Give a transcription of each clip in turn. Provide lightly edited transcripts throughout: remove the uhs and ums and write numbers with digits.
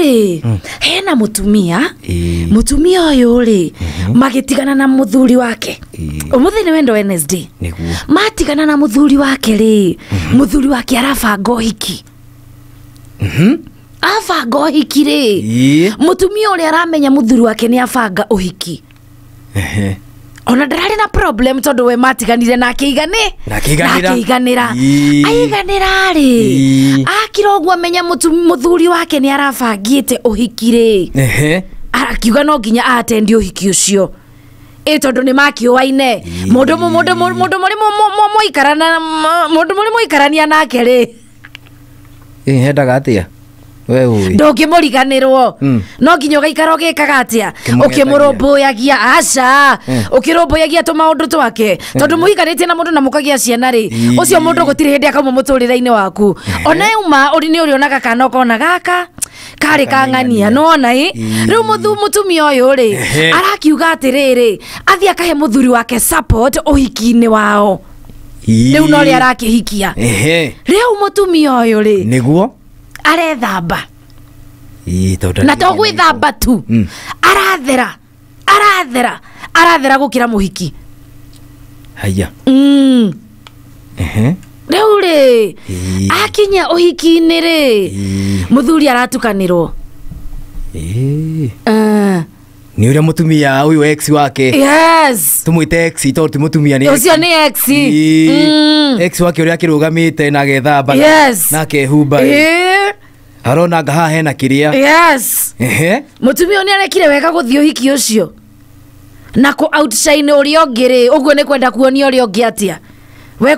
ri hena mutumia mutumia uyu ri magitigana na muthuri wake umuthi ni wendo Wednesday matigana na muthuri wake ri muthuri wake arabanga uhiki abanga uhiki ri mutumia uri aramenya muthuri wake ni abanga uhiki ona ndarari na problem tondu we matiganire na keiganira aiganira ri akirogwa menya muthuri wake ni arabangite uhiki ri arakiuga no nginya atendi uhiki ucio tondu ni makiuaine mundu muri moikarania nake ri hendaga atia wewe ndongimuriganirwo no nginya gaikara gikaga atia ukimurumbuyagia aca ukirumbuyagia to maundu twake tondu muhikanite na mundu na mukagia ciana ri ucio mundu gutire hindi akauma muturire-ini waku ona uma uri ni uri onaga kana ukona gaka kari kang'ania nona riu mutumia uyu ri arakiuga atiriri athie akahe muthuri wake support uhiki-ini wao riu no ri arakihikia riu mutumia uyu ri niguo arethamba na to gwithamba tu arathera gukira muhiki haya riu ri akinya uhiki-ini ri muthuri aratukanirwo ni uria mutumia uyu ex wake yes tumwite ex to mutumia ni ucio ni ex ex wake uria kirugamite na gethamba na kehumba arona ngaha hena kiria yes mutumia ni arekire wega guthio uhiki ucio na ku outshine uri ongiri uguo ni kwenda kuonia uri ongi atia we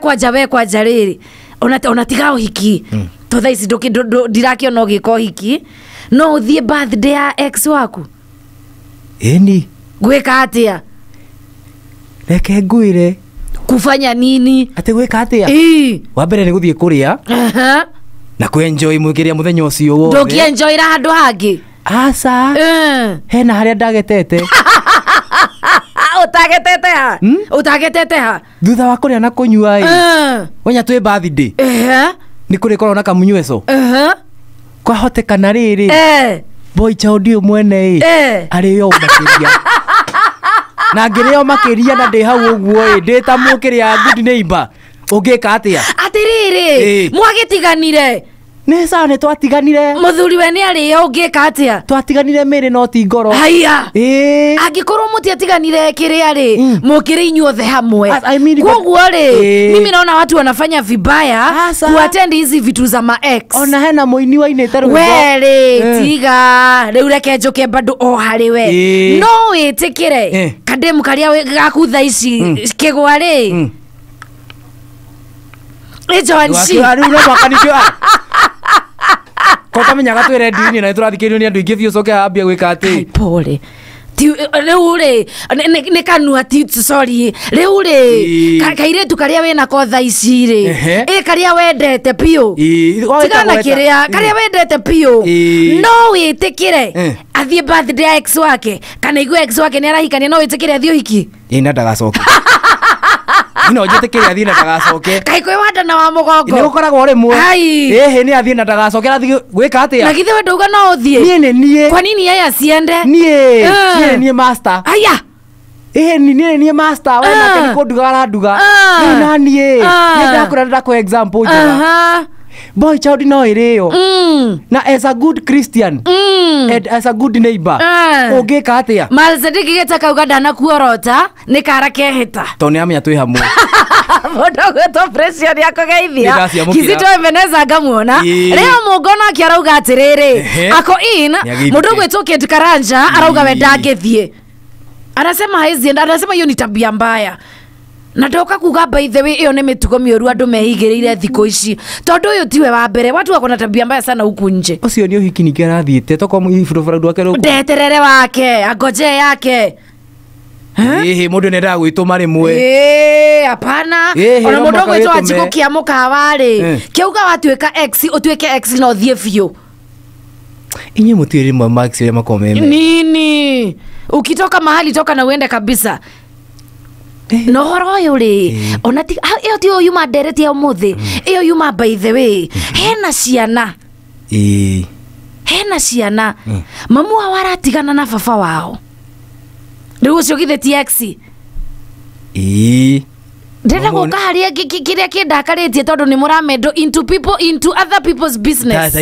kwanja riri ona tiga uhiki to thaisi ndirakiona ugika uhiki no uthie birthday ya ex waku eni gwika atia reke ngwire kufanya nini ati gwika atia wa mbere ni guthie kuria na kuenjoy mugiria muthenya ucio wothe ndukienjoy ra handu hangi aca hena haria ndagetete utagetete ha thutha wa kuria na kunyua wenya twi birthday ni kuri korona kamunyweso kwahotekana riri boy chaudio mwene ari yo makiria na ngirio makiria na ndi hau uguo ndi ta mukiria good neighbor ugika atia atiriri mwagitiganire nesa ne twatiganire muthuri we ni ari ungika atia twatiganire mere no ti ngoro haya angikorwo mutiatiganire kiri ari mukiri inyuothe hamwe koguo ri mimi naona watu wanafanya vibaya kuattend hizi vitu za ma ex ona hena muini wa inete rugo weri tiga riu reke njuke bado o hari we no witikire kademu karia gakutha ici kigwa ri ejonsi riu no wakanitio ko kamenya gatwe redio-ini na turathikirio ni andu ingi biu coke ambia gwika ati pole riu ri ni kanua ti sorry riu ri kairetu karia wena ko tha ici ri karia wendete piu tigana kiria karia wendete piu no witikire athie birthday ya ex wake kana igwe ex wake ni arahikania no witikire athie uhiki ina ndagacoke ino njitikire athie na ndagacoke kai kwe wanda na wa mugongo ni gukoragwo rimwe ni athie na ndagacoke athie gwika atia na githe wenduga no uthie nie kwa nini yeye asiende nie master aya nie master wena kani ko ndugara nduga ni nanie ni ndakura ko example njega boy child no irio na as a good Christian and as a good neighbor ugika atia malzediki geta kauga ndana kuorota ni kara kehita to ni amenya twi hamwe modogo to pressure yako geithia kizito Ebeneza ngamuona leo mugono akiarauga atiriri ako in modogo etoke Karanja arauga we ndangethie anasema haizi anasema hiyo ni tabia mbaya na ndoka kuga by the way iyo ni mitugo mioru andu mehigirire thiko ici tondu uyu tiwe wa mbere watu wako na tabia mbaya sana huku nje ucio ni uhiki ningi arathiite toko muifurufura wake ruko ndeterere wake agoje yake mundu nenda gwituma rimwe hapana ona mundu gwitwa ajiko kia mukawari kiuga watuika ex utuike ex na uthie biu inye mutiri mwa max ile makomeme nini ukitoka mahali toka na uende kabisa no horo yuri ona ti iyo ti yuma dereti ya muthi iyo yuma by the way hena ciana hena ciana mamu wao aratigana na baba wao riu ucio githe ti ex ndenda guka haria kiria kindakaritie tondu ni muramendo into other people's business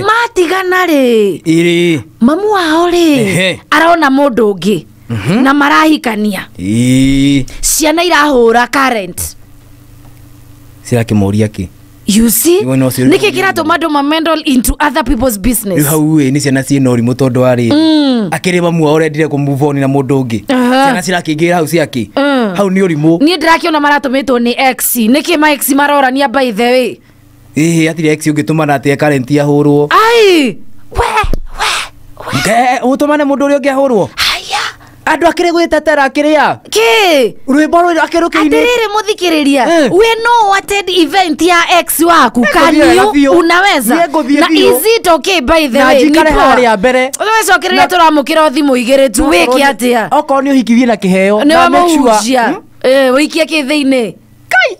matigana ri mamu wao ri arona mundu ungi na marahikania ciana irahura current cirakimuria ki you see niki kiratuma andu mamendal into other people's business hau ni ciana ciina urimu tondu ari akiri mamu wao rendire ku move on na mundu ungi ciana cirakingira hau ciaki hau ni urimu ni ndirakiona maratumitwo ni ex niki ma ex marorania by the way atire ex ungituma na ate current ahurwo ai utumane mundu uri ungi ahurwo andu akire gwitetera akiria ki rwimbo rwi akirukiini atirire muthikiriria we no attend event ya ex waku kanio unaweza na is it okay by the way nikare haria mbere wecokereria turamukira thimu igire tu wiki atia oko ni uhikithie na kiheo na make sure wikia ki thiini kai